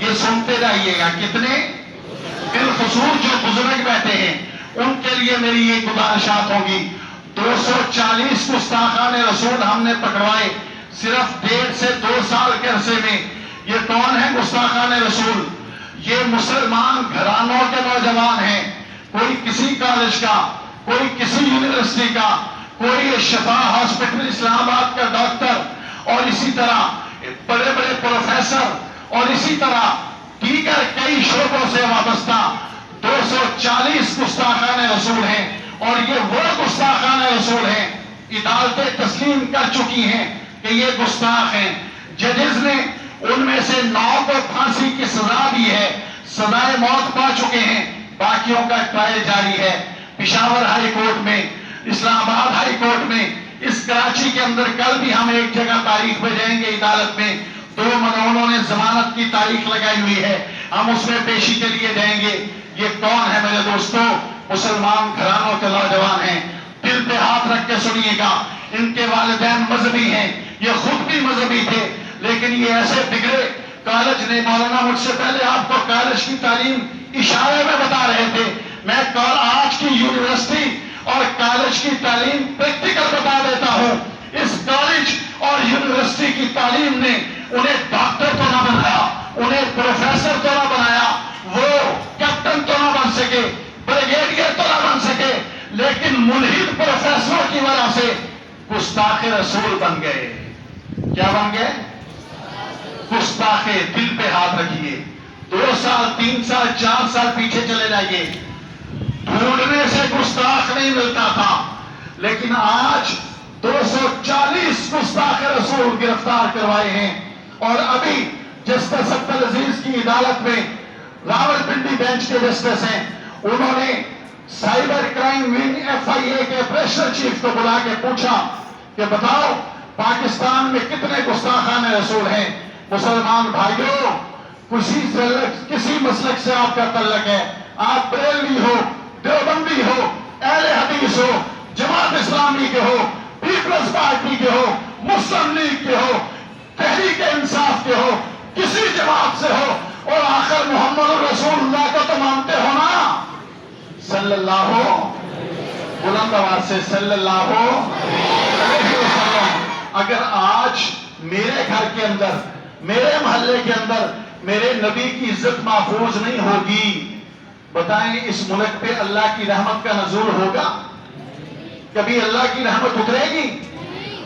یہ سنتے رہیے گا. کتنے؟ بالخصوص جو بزرگ بیٹھے ہیں ان کے لیے میری یہ گزارشات ہوگی. 240 گستاخان رسول ہم نے پکڑوائے صرف 1.5 سے 2 سال کے عرصے میں. یہ کون ہے گستاخان رسول؟ یہ مسلمان گھرانوں کے نوجوان ہیں. کوئی کسی کالج کا، کوئی کسی یونیورسٹی کا، کوئی شفا ہاسپٹل اسلام آباد کا ڈاکٹر، اور اسی طرح بڑے بڑے پروفیسر، اور اسی طرح دیگر کئی شعبوں سے وابستہ 240 گستاخان رسول ہیں. اور یہ وہ گستاخان رسول ہیں عدالتیں تسلیم کر چکی ہیں کہ یہ گستاخ ہیں. ججز نے ان میں سے 9 کو پھانسی کی سزا دی ہے، سزائے موت پا چکے ہیں، باقیوں کا ٹرائل جاری ہے. پشاور ہائی کورٹ میں، اسلام آباد ہائی کورٹ میں، اس کراچی کے اندر کل بھی ہم ایک جگہ تاریخ پہ جائیں گے عدالت میں. 2 ملعونوں نے ضمانت کی تاریخ لگائی ہوئی ہے، ہم اس میں پیشی کے لیے جائیں گے. یہ کون ہے میرے دوستوں؟ مسلمان گھرانوں کے نوجوان ہیں. دل پہ ہاتھ رکھ کے سنیے گا. ان کے والدین مذہبی ہیں، یہ خود بھی مذہبی تھے، لیکن یہ ایسے بگڑے. کالج نے، مولانا مجھ سے پہلے آپ کو کالج کی تعلیم اشارے میں بتا رہے تھے، میں آج کی یونیورسٹی اور کالج کی تعلیم پریکٹیکل بتا دیتا ہوں. اس کالج اور یونیورسٹی کی تعلیم نے انہیں ڈاکٹر تو نہ بنایا، انہیں پروفیسر تو نہ بنایا، وہ کیپٹن تو نہ بن سکے، بریگیڈیئر تو نہ بن سکے، لیکن ملحد پروفیسروں کی وجہ سے گستاخ رسول بن گئے. کیا بن گئے؟ گستاخ. دل پہ ہاتھ رکھیے. 2 سال 3 سال 4 سال پیچھے چلے جائیے، ڈھونڈنے سے گستاخ نہیں ملتا تھا، لیکن آج 240 گستاخ رسول گرفتار کروائے ہیں. اور ابھی جسٹس عبدالعزیز کی عدالت میں راولپنڈی بینچ کے جسٹس ہیں، انہوں نے سائبر کرائم ونگ FIA کے آپریشنل چیف کو بلا کے پوچھا کہ بتاؤ پاکستان میں کتنے گستاخان رسول ہیں. مسلمان بھائیوں، کسی مسلک سے آپ کا تعلق ہے، آپ بریلوی ہو، دیوبندی ہو، اہل حدیث ہو، جماعت اسلامی کے ہو، پیپلز پارٹی کے ہو، مسلم لیگ کے ہو، تحریک انصاف کے ہو، کسی جماعت سے ہو، اور آخر محمد رسول اللہ کو تو مانتے ہو نا. صلی اللہ بلند آواز سے صلی اللہ علیہ وسلم. اگر آج میرے گھر کے اندر، میرے محلے کے اندر میرے نبی کی عزت محفوظ نہیں ہوگی، بتائیں اس ملک پہ اللہ کی رحمت کا نزول ہوگا؟ کبھی اللہ کی رحمت اترے گی؟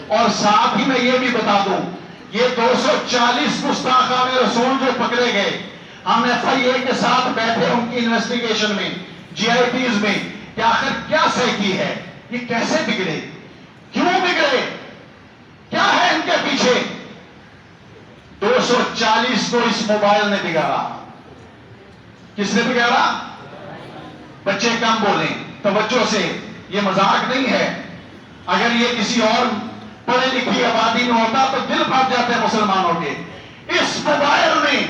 اور ساتھ ہی میں یہ بھی بتا دوں، یہ 240 گستاخان رسول جو پکڑے گئے، ہم FIA کے ساتھ بیٹھے ان کی انویسٹیگیشن میں، GIPs میں، کہ آخر کیا صحیح کی ہے، یہ کیسے بگڑے، کیوں بگڑے، کیا ہے ان کے پیچھے؟ 240 کو اس موبائل نے بگاڑا. کس نے بگاڑا؟ بچے کم بولیں توجہ سے، یہ مذاق نہیں ہے. اگر یہ کسی اور پڑھے لکھی آبادی میں ہوتا تو دل پھٹ جاتے مسلمانوں کے. اس موبائل نے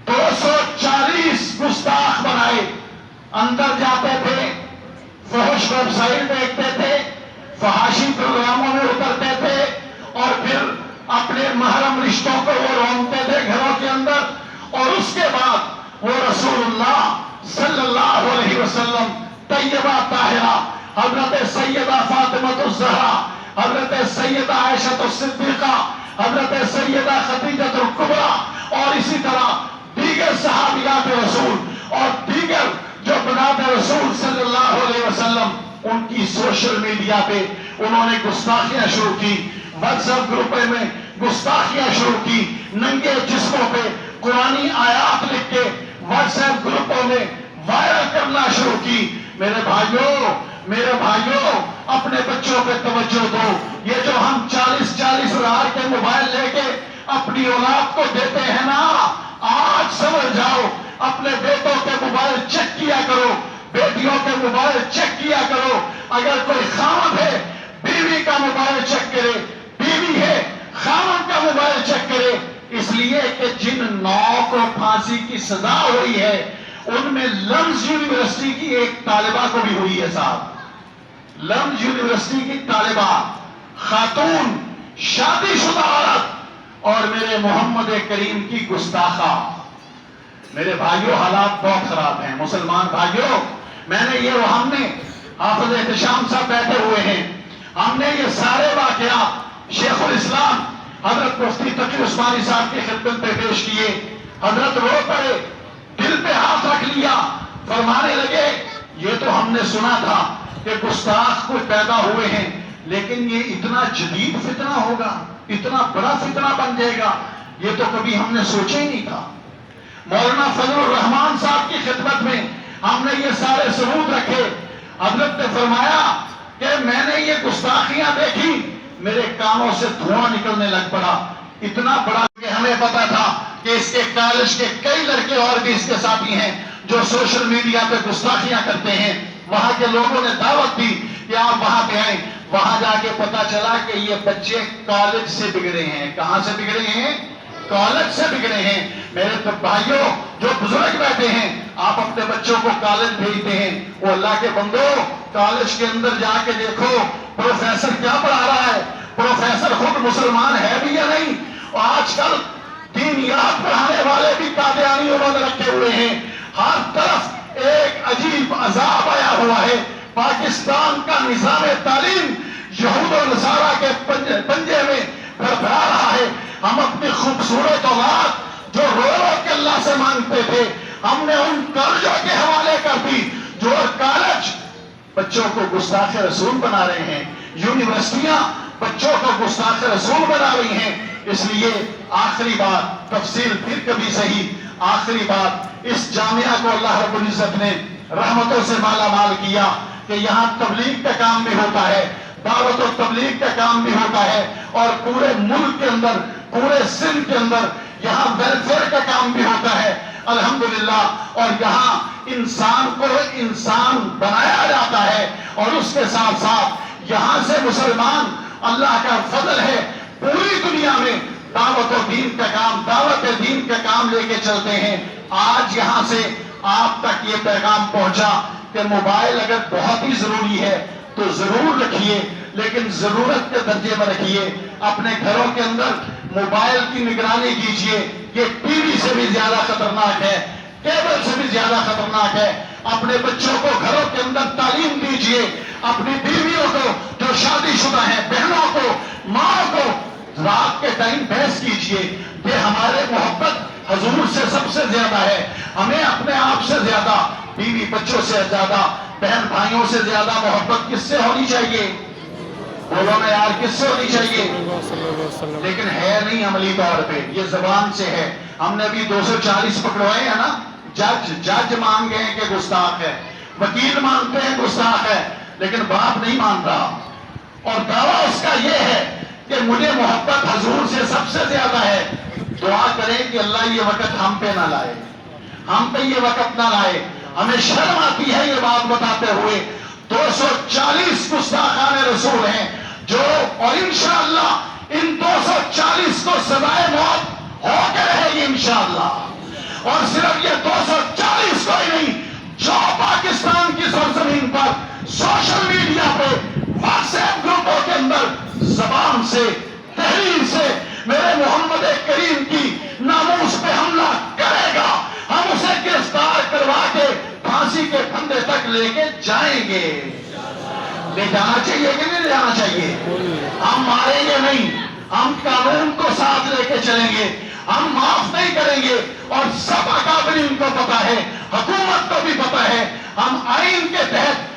240 گستاخ بنائے. اندر جاتے تھے، فحش ویب سائٹ دیکھتے تھے، فحاشی پروگراموں میں اترتے تھے، اور پھر اپنے محرم رشتوں کو وہ رونتے تھے گھروں کے اندر. اور اس کے بعد وہ رسول اللہ صلی اللہ علیہ وسلم، طیبہ طاہرہ، حضرت سیدہ فاطمہ الزہرا، حضرت سیدہ عائشہ الصدیقہ، حضرت سیدہ خدیجہ الکبریٰ، اور اسی طرح دیگر صحابیات رسول اور دیگر جو بنات رسول صلی اللہ علیہ وسلم، ان کی سوشل میڈیا پہ انہوں نے گستاخیاں شروع کی. واٹس ایپ گروپوں میں گستاخیاں شروع کی، ننگے جسموں پہ قرآنی آیات لکھ کے واٹس ایپ گروپوں میں وائرل کرنا شروع کی. میرے بھائیوں اپنے بچوں پہ توجہ دو. یہ جو ہم 40 ہزار کے موبائل لے کے اپنی اولاد کو دیتے ہیں نا، آج سمجھ جاؤ، اپنے بیٹوں کے موبائل چیک کیا کرو، بیٹیوں کے موبائل چیک کیا کرو. اگر کوئی خاوند ہے بیوی کا موبائل چیک کرے، بیوی ہے خاوند کا موبائل چیک کرے. اس لیے کہ جن 9 کو پھانسی کی سزا ہوئی ہے ان میں لمز یونیورسٹی کی ایک طالبہ کو بھی ہوئی ہے صاحب. لمز یونیورسٹی کی طالبہ، خاتون، شادی شدہ عورت، اور میرے محمد کریم کی گستاخہ. میرے بھائیوں حالات بہت خراب ہیں مسلمان بھائیوں. میں نے یہ ہم نے حافظ احتشام صاحب بیٹھے ہوئے ہیں, ہم نے یہ سارے واقعات شیخ الاسلام حضرت مفتی تقی عثمانی صاحب کی خدمت پہ پیش کیے. حضرت رو پڑے, دل پہ ہاتھ رکھ لیا, فرمانے لگے یہ تو ہم نے سنا تھا کہ گستاخ کوئی پیدا ہوئے ہیں, لیکن یہ اتنا جدید فتنہ ہوگا, اتنا بڑا فتنہ بن جائے گا, یہ تو کبھی ہم نے سوچا ہی نہیں تھا. مولانا فضل الرحمان صاحب کی خدمت میں ہم نے یہ سارے ثبوت رکھے. حضرت نے فرمایا کہ میں نے یہ گستاخیاں دیکھی, میرے کانوں سے دھواں نکلنے لگ پڑا. اتنا بڑا کہ ہمیں پتا تھا کہ اس کے کالج کے کئی لڑکے اور بھی اس کے ساتھی ہیں جو سوشل میڈیا پہ گستاخیاں کرتے ہیں. وہاں کے لوگوں نے دعوت دی کہ آپ وہاں پہ آئیں. وہاں جا کے پتا چلا کہ یہ بچے کالج سے بگڑے ہیں. کہاں سے بگڑے ہیں؟ کالج سے بگڑے ہیں. میرے بھائیوں جو بزرگ بیٹھے ہیں, آپ اپنے بچوں کو کالج بھیجتے ہیں, وہ اللہ کے بندو کالج کے اندر جا کے دیکھو پروفیسر کیا پڑھا رہا ہے. پروفیسر خود مسلمان ہے بھی یا نہیں؟ اور آج کل دینیات پڑھانے والے بھی قادیانی انہوں نے رکھے ہوئے ہیں. ہر طرف ایک عجیب عذاب آیا ہوا ہے. پاکستان کا نظام تعلیم یہود و نصارہ کے پنجے میں بھربھرا رہا ہے. ہم اپنی خوبصورت اولاد جو رو رو کے اللہ سے مانگتے تھے, ہم نے ان کالجوں کے حوالے کر دی جو کالج بچوں کو گستاخ رسول بنا رہے ہیں, یونیورسٹیاں بچوں کو گستاخ رسول بنا رہی ہیں. اس لیے آخری بات, تفصیل پھر کبھی صحیح, آخری بات, اس جامعہ کو اللہ رب العزت نے رحمتوں سے مالا مال کیا کہ یہاں تبلیغ کا کام بھی ہوتا ہے, دعوت و تبلیغ کا کام بھی ہوتا ہے, اور پورے ملک کے اندر, پورے سندھ کے اندر یہاں ویلفیئر کا کام بھی ہوتا ہے الحمدللہ. اور یہاں انسان کو انسان بنایا جاتا ہے, اور اس کے ساتھ ساتھ یہاں سے مسلمان, اللہ کا فضل ہے, پوری دنیا میں دعوت و دین کا کام, دعوت دین کا کام لے کے چلتے ہیں. آج یہاں سے آپ تک یہ پیغام پہنچا کہ موبائل اگر بہت ہی ضروری ہے تو ضرور رکھیے, لیکن ضرورت کے درجے میں رکھیے. اپنے گھروں کے اندر موبائل کی نگرانی کیجیے. یہ ٹی وی سے بھی زیادہ خطرناک ہے, کیبل سے بھی زیادہ خطرناک ہے. اپنے بچوں کو گھروں کے اندر تعلیم دیجیے. اپنی بیویوں کو جو شادی شدہ ہیں, بہنوں کو, ماں کو رات کے ٹائم بحث کیجیے کہ ہمارے محبت حضور سے سب سے زیادہ ہے. ہمیں اپنے آپ سے زیادہ, بیوی بچوں سے زیادہ, بہن بھائیوں سے زیادہ محبت کس سے ہونی چاہیے؟ بولو نا یار, کس سے ہونی چاہیے؟ لیکن ہے نہیں عملی طور پہ, یہ زبان سے ہے. ہم نے بھی 240 پکڑوائے ہیں نا. جج مان گئے کہ گستاخ ہے, وکیل مانتے ہیں گستاخ ہے, لیکن باپ نہیں مان رہا. اور دعویٰ اس کا یہ ہے کہ مجھے محبت حضور سے سب سے زیادہ ہے. دعا کریں کہ اللہ یہ وقت ہم پہ نہ لائے, ہم پہ یہ وقت نہ لائے. ہمیں شرم آتی ہے یہ بات بتاتے ہوئے. 240 گستاخان رسول ہیں جو, اور انشاءاللہ ان 240 کو سزائے موت ہو کے رہے گی انشاءاللہ. اور صرف یہ 240 کو ہی نہیں, جو پاکستان کی سرزمین پر سوشل میڈیا پہ واٹس ایپ گروپوں کے اندر زبان سے, تحریر سے میرے محمد کریم کی ناموس پہ حملہ کرے گا, ہم اسے گرفتار کروا کے پھانسی کے پھندے تک لے کے جائیں گے. لے جانا چاہیے کہ نہیں لے جانا چاہیے؟ ہم ماریں گے نہیں, ہم قانون کو ساتھ لے کے چلیں گے, ہم معاف نہیں کریں گے. اور سب اکابرین کو پتا ہے, حکومت کو بھی پتا ہے, ہم آئین کے تحت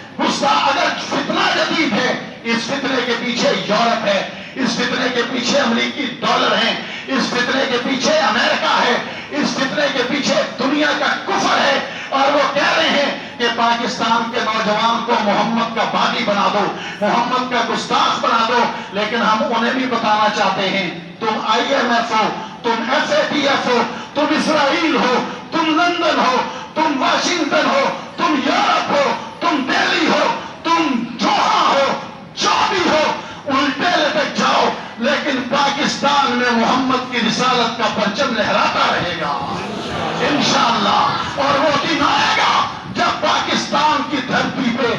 اگر فتنہ جدید ہے, اس فتنے کے پیچھے یورپ ہے, اس فتنے کے پیچھے امریکی ڈالر ہیں, اس فتنے کے پیچھے امریکہ ہے, اس فتنے کے پیچھے دنیا کا کفر ہے. اور وہ کہہ رہے ہیں کہ پاکستان کے نوجوان کو محمد کا باغی بنا دو, محمد کا گستاخ بنا دو. لیکن ہم انہیں بھی بتانا چاہتے ہیں, تم IMF ہو, تم FATF ہو, تم اسرائیل ہو, تم لندن ہو, تم واشنگٹن ہو, تم یورپ ہو, تم دہلی ہو, تم جوہاں ہو, جو بھی ہو, الٹے لٹک جاؤ, لیکن پاکستان میں محمد کی رسالت کا پرچم لہراتا رہے گا انشاءاللہ. اور وہ دن آئے گا جب پاکستان کی دھرتی پہ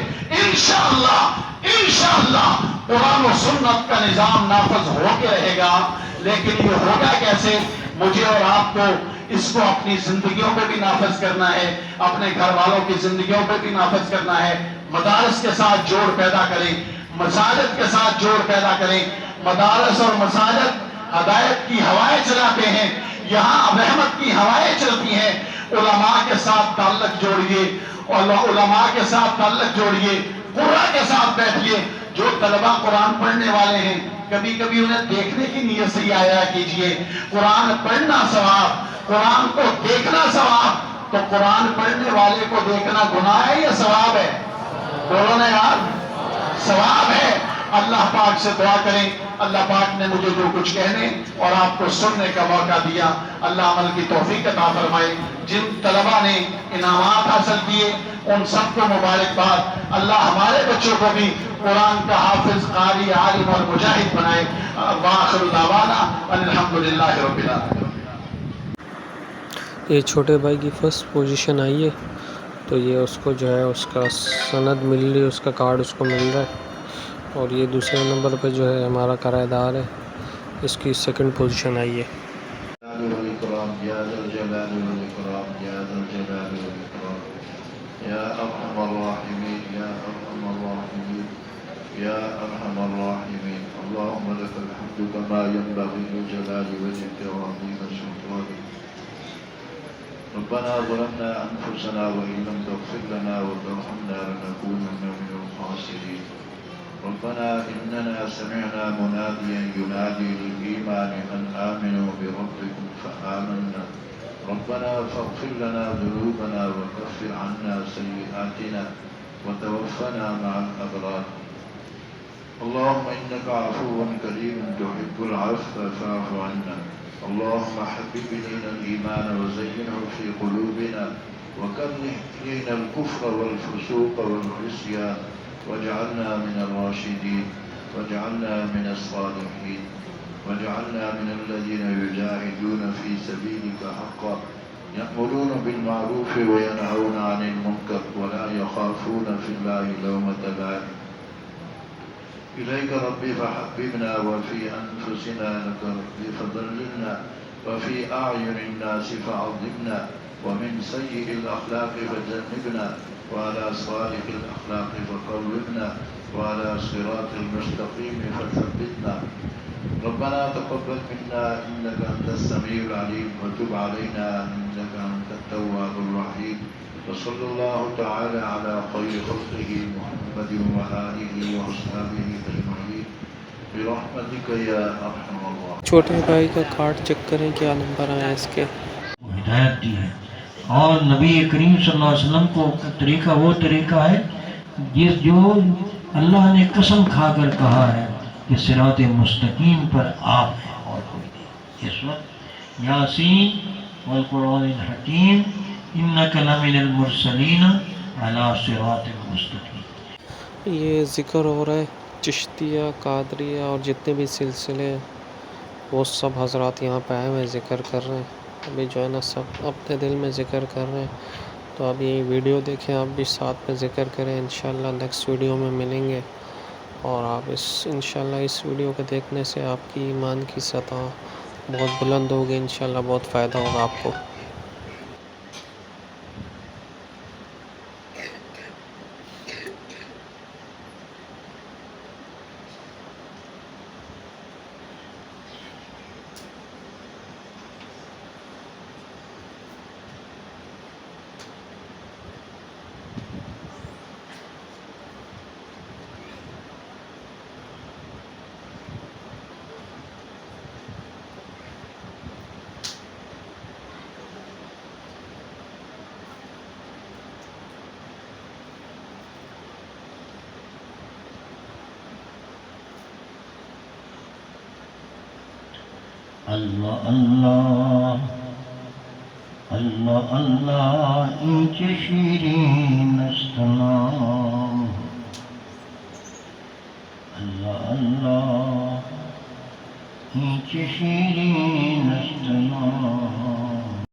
انشاءاللہ قرآن و سنت کا نظام نافذ ہو کے رہے گا. لیکن یہ ہوگا کیسے؟ مجھے اور آپ کو اس کو اپنی زندگیوں پہ بھی نافذ کرنا ہے، اپنے گھر والوں کی زندگیوں پہ بھی نافذ کرنا ہے۔ مدارس کے ساتھ جوڑ پیدا کریں، مساجد کے ساتھ جوڑ پیدا کریں۔ مدارس اور مساجد ہدایت کی ہوائیں چلاتے ہیں، یہاں رحمت کی ہوائیں چلتی ہیں۔ علماء کے ساتھ تعلق جوڑیے، علماء کے ساتھ تعلق جوڑیے، قرآن کے ساتھ بیٹھیے۔ جو طلبہ قرآن پڑھنے والے ہیں کبھی کبھی انہیں دیکھنے کی نیت سے ہی آیا کیجئے۔ قرآن پڑھنا ثواب، قرآن کو دیکھنا ثواب۔ تو قرآن پڑھنے والے کو دیکھنا گناہ ہے یا ثواب ہے؟ بولو نا یار، ثواب ہے۔ اللہ پاک سے دعا کریں، اللہ پاک نے مجھے جو کچھ کہنے اور آپ کو سننے کا موقع دیا، اللہ عمل کی توفیق عطا فرمائے۔ جن طلبہ نے انعامات حاصل کیے ان سب کو مبارکباد۔ اللہ ہمارے بچوں کو بھی قرآن کا حافظ، قاری، عالم اور مجاہد بنائے۔ وآخر دعوانا الحمدللہ رب العالمین۔ یہ چھوٹے بھائی کی فرسٹ پوزیشن آئی ہے، تو یہ اس کو جو ہے اس کا سند مل رہی ہے، اس کا کارڈ اس کو مل رہا ہے، اور یہ دوسرے نمبر پہ جو ہے ہمارا کرایہ دار ہے، اس کی سیکنڈ پوزیشن آئی ہے۔ یا ارحم الراحمین یا ارحم الراحمین یا ارحم الراحمین اللهم لك الحمد كما ينبغي لجلال وجهك وعظيم سلطانك ربنا ظلمنا انفسنا وان لم تغفر لنا وترحمنا لنكونن من الخاسرين ربنا اننا سمعنا مناديا ينادي للايمان ان امنوا بربكم فآمنا ربنا فاغفر لنا ذنوبنا وكفر عنا سيئاتنا وتوفنا مع الأبرار اللهم إنك عفو كريم تحب العفو فاعف عنا اللهم حبب إلينا الإيمان وزينه في قلوبنا وكره إلينا الكفر والفسوق والعصيان واجعلنا من الراشدين واجعلنا من الصالحين واجعلنا من الذين يجاهدون في سبيلك حقا يأمرون بالمعروف وينهون عن المنكر ولا يخافون في الله لومة لائم إليك ربي فحببنا وفي أنفسنا لك ربي فضللنا وفي أعين الناس فعظمنا ومن سيء الأخلاق فجنبنا وعلى صالح الأخلاق فقومنا وعلى صراط المستقيم فثبتنا ربنا تقبل منا إنك أنت السميع العليم وتب علينا إنك أنت التواب الرحيم وصلى الله تعالى على خير خلقه محمد وآله وأصحابه أجمعين برحمتك يا أرحم الراحمين۔ چھوٹے بھائی کا کارڈ چیک کریں کیا نمبر آیا اس کے۔ ہدایت دی ہے، اور نبی کریم صلی اللہ علیہ وسلم کو طریقہ وہ طریقہ ہے جس جو اللہ نے قسم کھا کر کہا ہے کہ صراط مستقیم پر آپ ہیں اور کوئی نہیں۔ اس وقت یاسین والقرآن الحکیم انک لمن المرسلین علی صراط مستقیم۔ یہ ذکر ہو رہا ہے چشتیہ، قادریہ اور جتنے بھی سلسلے ہیں وہ سب حضرات یہاں پہ آئے ہوئے ذکر کر رہے ہیں۔ ابھی جو ہے نا سب اپنے دل میں ذکر کر رہے ہیں، تو اب یہ ویڈیو دیکھیں، آپ بھی ساتھ میں ذکر کریں، انشاءاللہ نیکسٹ ویڈیو میں ملیں گے، اور آپ انشاءاللہ اس ویڈیو کو دیکھنے سے آپ کی ایمان کی سطح بہت بلند ہوگی، انشاءاللہ بہت فائدہ ہوگا آپ کو۔ اللہ اللہ اللہ اللہ اینچ شیرین است نام اللہ اللہ اینچ شیرین